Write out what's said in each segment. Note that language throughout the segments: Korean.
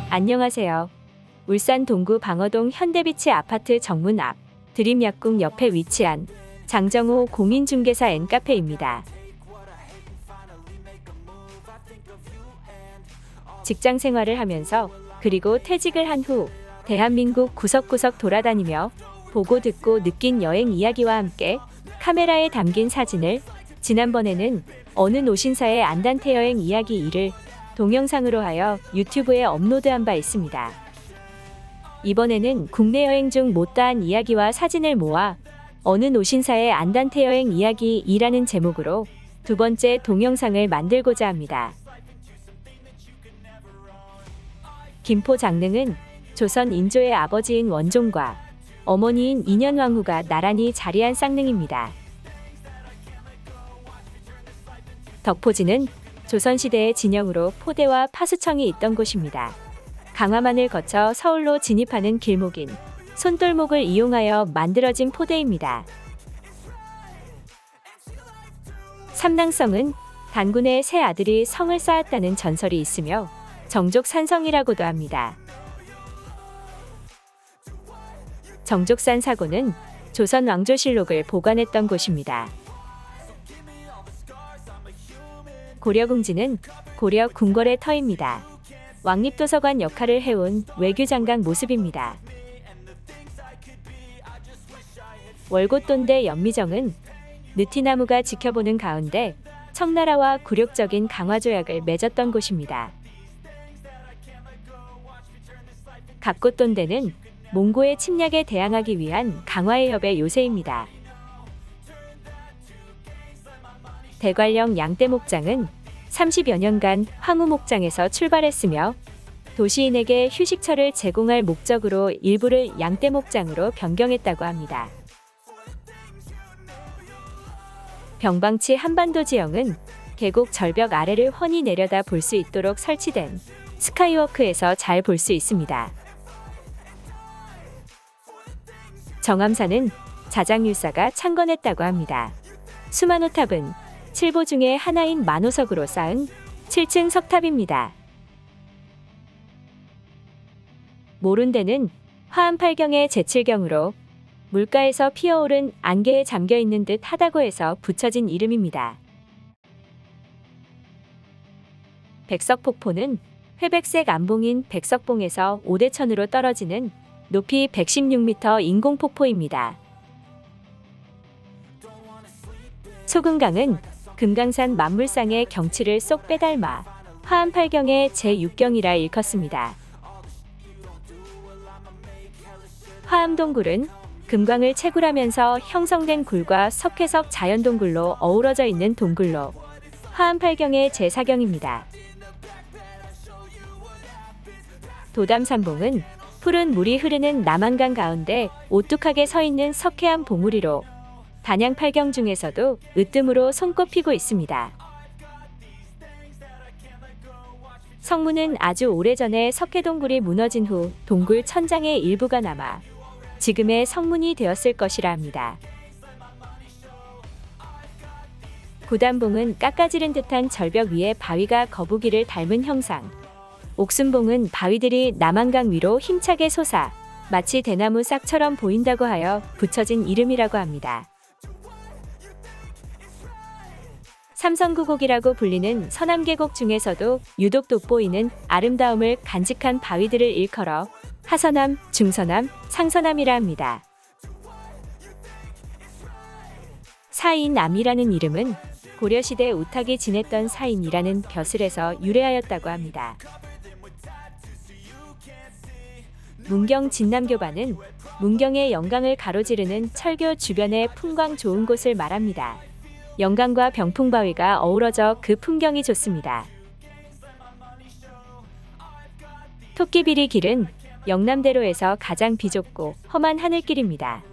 안녕하세요. 울산 동구 방어동 현대비치 아파트 정문 앞 드림약국 옆에 위치한 장정호 공인중개사 N카페입니다. 직장 생활을 하면서 그리고 퇴직을 한 후 대한민국 구석구석 돌아다니며 보고 듣고 느낀 여행 이야기와 함께 카메라에 담긴 사진을 지난번에는 어느 노신사의 안단태 여행 이야기 2를 동영상으로 하여 유튜브에 업로드한 바 있습니다. 이번에는 국내 여행 중 못다한 이야기와 사진을 모아 어느 노신사의 안단태 여행 이야기 2라는 제목으로 두 번째 동영상을 만들고자 합니다. 김포 장릉은 조선 인조의 아버지인 원종과 어머니인 인현왕후가 나란히 자리한 쌍릉입니다. 덕포지는 조선시대의 진영으로 포대와 파수청이 있던 곳입니다. 강화만을 거쳐 서울로 진입하는 길목인 손돌목을 이용하여 만들어진 포대입니다. 삼당성은 단군의 세 아들이 성을 쌓았다는 전설이 있으며 정족산성이라고도 합니다. 정족산 사고는 조선 왕조실록을 보관했던 곳입니다. 고려궁지는 고려 궁궐의 터입니다. 왕립도서관 역할을 해온 외교장관 모습입니다. 월곶돈대 연미정은 느티나무가 지켜보는 가운데 청나라와 굴욕적인 강화조약을 맺었던 곳입니다. 갑곶돈대는 몽고의 침략에 대항하기 위한 강화의 협의 요새입니다. 대관령 양떼목장은 30여 년간 황후목장에서 출발했으며 도시인에게 휴식처를 제공할 목적으로 일부를 양떼목장으로 변경했다고 합니다. 병방치 한반도 지형은 계곡 절벽 아래를 훤히 내려다 볼 수 있도록 설치된 스카이워크에서 잘 볼 수 있습니다. 정암산은 자장율사가 창건했다고 합니다. 수만호탑은 7보 중에 하나인 만호석으로 쌓은 7층 석탑입니다. 모룬대는 화암팔경의 제7경으로 물가에서 피어오른 안개에 잠겨있는 듯 하다고 해서 붙여진 이름입니다. 백석폭포는 회백색 암봉인 백석봉에서 오대천으로 떨어지는 높이 116m 인공폭포입니다. 소금강은 금강산 만물상의 경치를 쏙 빼닮아 화암팔경의 제6경이라 일컫습니다. 화암동굴은 금광을 채굴하면서 형성된 굴과 석회석 자연동굴로 어우러져 있는 동굴로 화암팔경의 제4경입니다. 도담산봉은 푸른 물이 흐르는 남한강 가운데 오뚝하게 서 있는 석회암 봉우리로 단양팔경 중에서도 으뜸으로 손꼽히고 있습니다. 성문은 아주 오래전에 석회동굴이 무너진 후 동굴 천장의 일부가 남아 지금의 성문이 되었을 것이라 합니다. 구단봉은 깎아지른 듯한 절벽 위에 바위가 거북이를 닮은 형상, 옥순봉은 바위들이 남한강 위로 힘차게 솟아 마치 대나무 싹처럼 보인다고 하여 붙여진 이름이라고 합니다. 삼성구곡이라고 불리는 서남계곡 중에서도 유독 돋보이는 아름다움을 간직한 바위들을 일컬어 하서남, 중서남, 상서남이라 합니다. 사인암이라는 이름은 고려시대 우탁이 지냈던 사인이라는 벼슬에서 유래하였다고 합니다. 문경 진남교반은 문경의 영강을 가로지르는 철교 주변의 풍광 좋은 곳을 말합니다. 영강과 병풍바위가 어우러져 그 풍경이 좋습니다. 토끼비리 길은 영남대로에서 가장 비좁고 험한 하늘길입니다.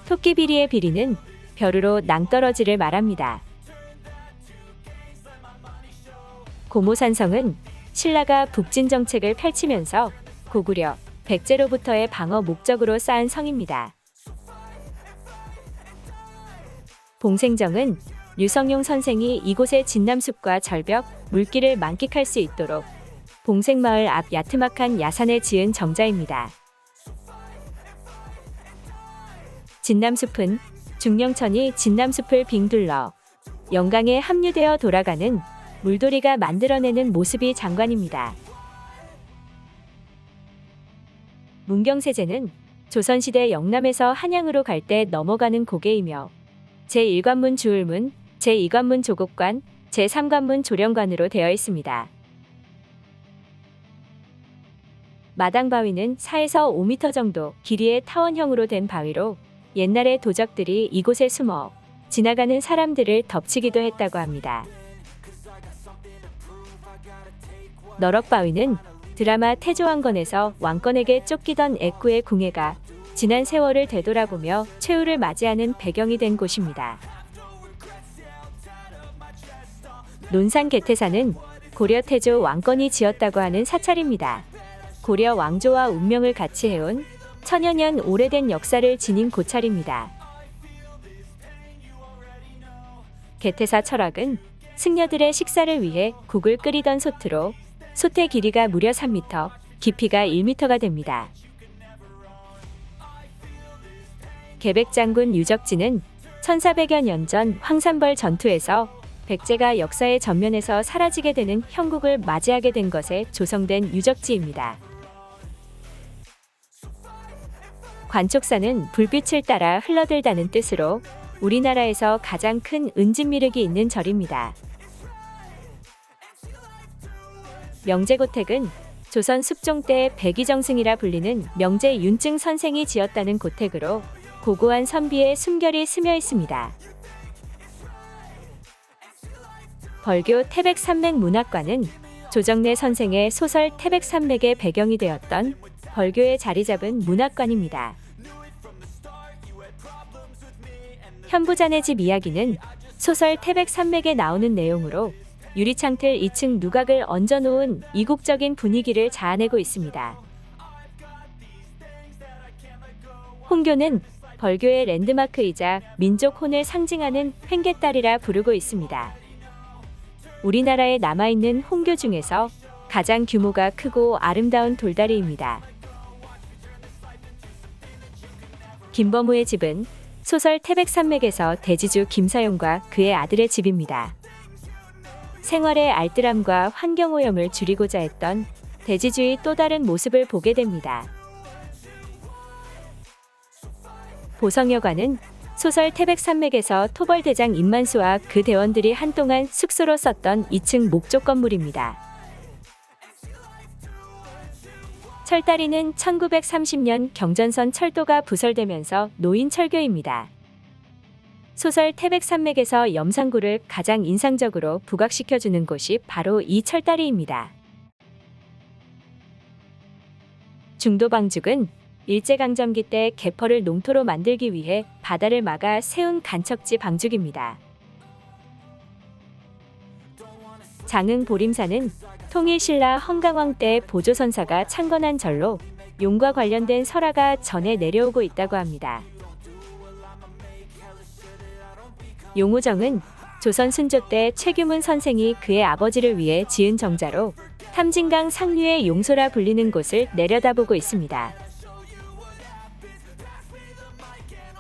토끼비리의 비리는 벼르로 낭떠러지를 말합니다. 고모산성은 신라가 북진 정책을 펼치면서 고구려, 백제로부터의 방어 목적으로 쌓은 성입니다. 봉생정은 유성룡 선생이 이곳의 진남숲과 절벽, 물길을 만끽할 수 있도록 봉생마을 앞 야트막한 야산에 지은 정자입니다. 진남숲은 중령천이 진남숲을 빙둘러 영강에 합류되어 돌아가는 물돌이가 만들어내는 모습이 장관입니다. 문경세제는 조선시대 영남에서 한양으로 갈 때 넘어가는 고개이며 제1관문 주울문, 제2관문 조곡관, 제3관문 조령관으로 되어 있습니다. 마당바위는 4에서 5m 정도 길이의 타원형으로 된 바위로 옛날에 도적들이 이곳에 숨어 지나가는 사람들을 덮치기도 했다고 합니다. 너럭바위는 드라마 태조왕건에서 왕건에게 쫓기던 애꾸의 궁예가 지난 세월을 되돌아보며 최후를 맞이하는 배경이 된 곳입니다. 논산 개태사는 고려 태조 왕건이 지었다고 하는 사찰입니다. 고려 왕조와 운명을 같이 해온 천여년 오래된 역사를 지닌 고찰입니다. 개태사 철학은 승려들의 식사를 위해 국을 끓이던 솥으로 솥의 길이가 무려 3m, 깊이가 1m가 됩니다. 개백장군 유적지는 1400여 년 전 황산벌 전투에서 백제가 역사의 전면에서 사라지게 되는 형국을 맞이하게 된 것에 조성된 유적지입니다. 관촉사는 불빛을 따라 흘러들다는 뜻으로 우리나라에서 가장 큰 은진미륵이 있는 절입니다. 명제고택은 조선 숙종 때 백의정승이라 불리는 명제 윤증 선생이 지었다는 고택으로 고고한 선비의 숨결이 스며 있습니다. 벌교 태백산맥문학관은 조정래 선생의 소설 태백산맥의 배경이 되었던 벌교에 자리 잡은 문학관입니다. 현부자네 집 이야기는 소설 태백산맥에 나오는 내용으로 유리창틀 2층 누각을 얹어놓은 이국적인 분위기를 자아내고 있습니다. 홍교는 벌교의 랜드마크이자 민족 혼을 상징하는 횡개딸이라 부르고 있습니다. 우리나라에 남아있는 홍교 중에서 가장 규모가 크고 아름다운 돌다리입니다. 김범우의 집은 소설 태백산맥에서 대지주 김사용과 그의 아들의 집입니다. 생활의 알뜰함과 환경오염을 줄이고자 했던 대지주의 또 다른 모습을 보게 됩니다. 보성여관은 소설 태백산맥에서 토벌대장 임만수와 그 대원들이 한동안 숙소로 썼던 2층 목조 건물입니다. 철다리는 1930년 경전선 철도가 부설되면서 놓인 철교입니다. 소설 태백산맥에서 염상구를 가장 인상적으로 부각시켜주는 곳이 바로 이 철다리입니다. 중도방죽은 일제강점기 때 개펄을 농토로 만들기 위해 바다를 막아 세운 간척지 방죽입니다. 장흥 보림사는 통일신라 헌강왕 때 보조선사가 창건한 절로 용과 관련된 설화가 전해 내려오고 있다고 합니다. 용우정은 조선 순조 때 최규문 선생이 그의 아버지를 위해 지은 정자로 탐진강 상류의 용소라 불리는 곳을 내려다보고 있습니다.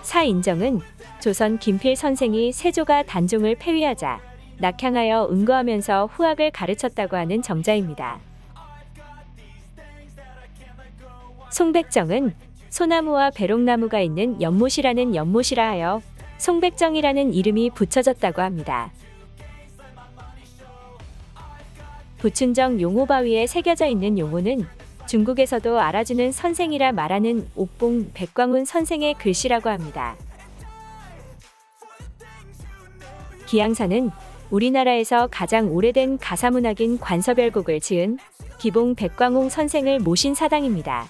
사인정은 조선 김필 선생이 세조가 단종을 폐위하자 낙향하여 은거하면서 후학을 가르쳤다고 하는 정자입니다. 송백정은 소나무와 배롱나무가 있는 연못이라는 연못이라 하여 송백정이라는 이름이 붙여졌다고 합니다. 부춘정 용호바위에 새겨져 있는 용호는 중국에서도 알아주는 선생이라 말하는 옥봉 백광훈 선생의 글씨라고 합니다. 기양사는 우리나라에서 가장 오래된 가사문학인 관서별곡을 지은 기봉 백광홍 선생을 모신 사당입니다.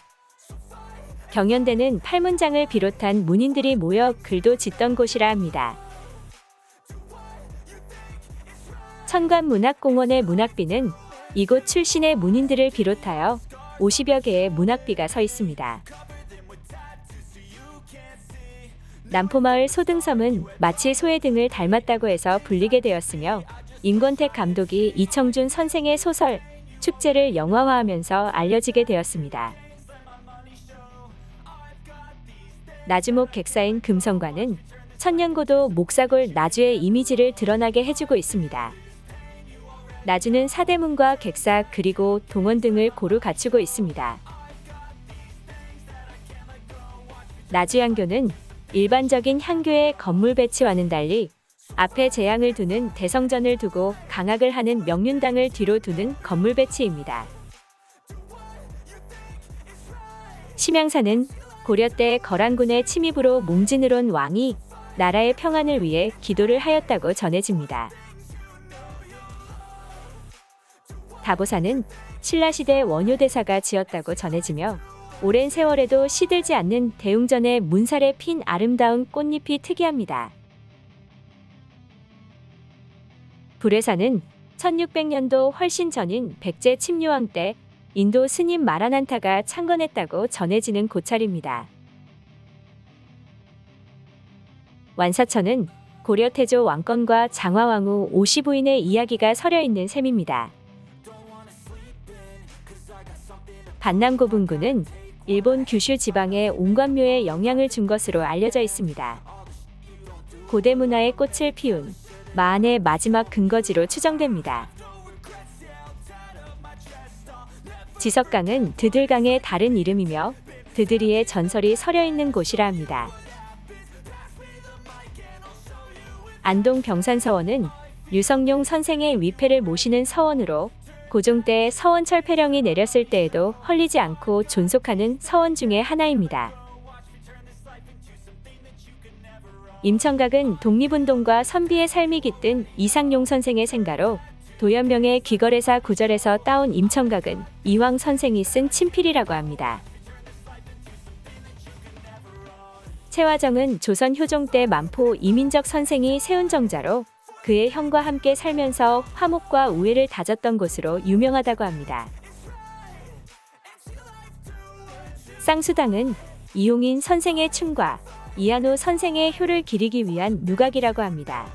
경연대는 팔문장을 비롯한 문인들이 모여 글도 짓던 곳이라 합니다. 천관문학공원의 문학비는 이곳 출신의 문인들을 비롯하여 50여 개의 문학비가 서 있습니다. 남포마을 소등섬은 마치 소의 등을 닮았다고 해서 불리게 되었으며 임권택 감독이 이청준 선생의 소설 축제를 영화화하면서 알려지게 되었습니다. 나주목 객사인 금성관은 천년고도 목사골 나주의 이미지를 드러나게 해주고 있습니다. 나주는 사대문과 객사 그리고 동원 등을 고루 갖추고 있습니다. 나주향교는 일반적인 향교의 건물 배치와는 달리 앞에 재향을 두는 대성전을 두고 강악을 하는 명륜당을 뒤로 두는 건물 배치입니다. 심양사는 고려 때 거란군의 침입으로 몽진을 온 왕이 나라의 평안을 위해 기도를 하였다고 전해집니다. 다보사는 신라시대 원효대사가 지었다고 전해지며 오랜 세월에도 시들지 않는 대웅전의 문살에 핀 아름다운 꽃잎이 특이합니다. 불회사는 1600년도 훨씬 전인 백제 침유왕 때 인도 스님 마라난타가 창건했다고 전해지는 고찰입니다. 완사천은 고려 태조 왕건과 장화왕후 오시부인의 이야기가 서려있는 셈입니다. 반남고분군은 일본 규슈 지방의 옹관묘에 영향을 준 것으로 알려져 있습니다. 고대 문화의 꽃을 피운 마한의 마지막 근거지로 추정됩니다. 지석강은 드들강의 다른 이름이며 드들이의 전설이 서려있는 곳이라 합니다. 안동 병산서원은 류성룡 선생의 위패를 모시는 서원으로 고종 때 서원 철폐령이 내렸을 때에도 헐리지 않고 존속하는 서원 중의 하나입니다. 임청각은 독립운동과 선비의 삶이 깃든 이상용 선생의 생가로 도연명의 귀거래사 구절에서 따온 임청각은 이황 선생이 쓴 친필이라고 합니다. 채화정은 조선 효종 때 만포 이민적 선생이 세운 정자로 그의 형과 함께 살면서 화목과 우애를 다졌던 곳으로 유명하다고 합니다. 쌍수당은 이용인 선생의 춤과 이한호 선생의 효를 기리기 위한 누각이라고 합니다.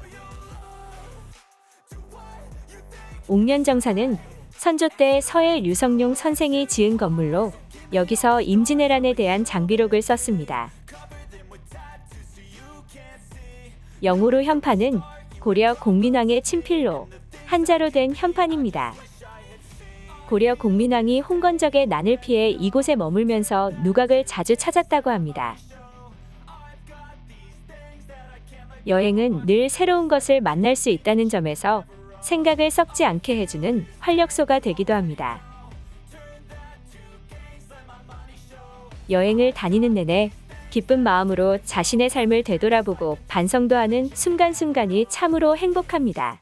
옥련정사는 선조 때 서해 류성룡 선생이 지은 건물로 여기서 임진왜란에 대한 장비록을 썼습니다. 영호로 현판은 고려 공민왕의 친필로 한자로 된 현판입니다. 고려 공민왕이 홍건적의 난을 피해 이곳에 머물면서 누각을 자주 찾았다고 합니다. 여행은 늘 새로운 것을 만날 수 있다는 점에서 생각을 썩지 않게 해주는 활력소가 되기도 합니다. 여행을 다니는 내내 기쁜 마음으로 자신의 삶을 되돌아보고 반성도 하는 순간순간이 참으로 행복합니다.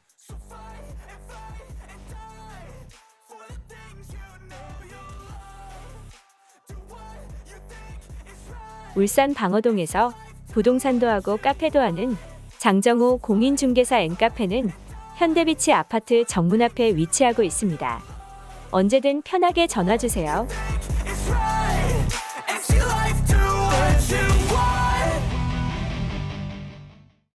울산 방어동에서 부동산도 하고 카페도 하는 장정호 공인중개사 N카페는 현대비치 아파트 정문 앞에 위치하고 있습니다. 언제든 편하게 전화주세요.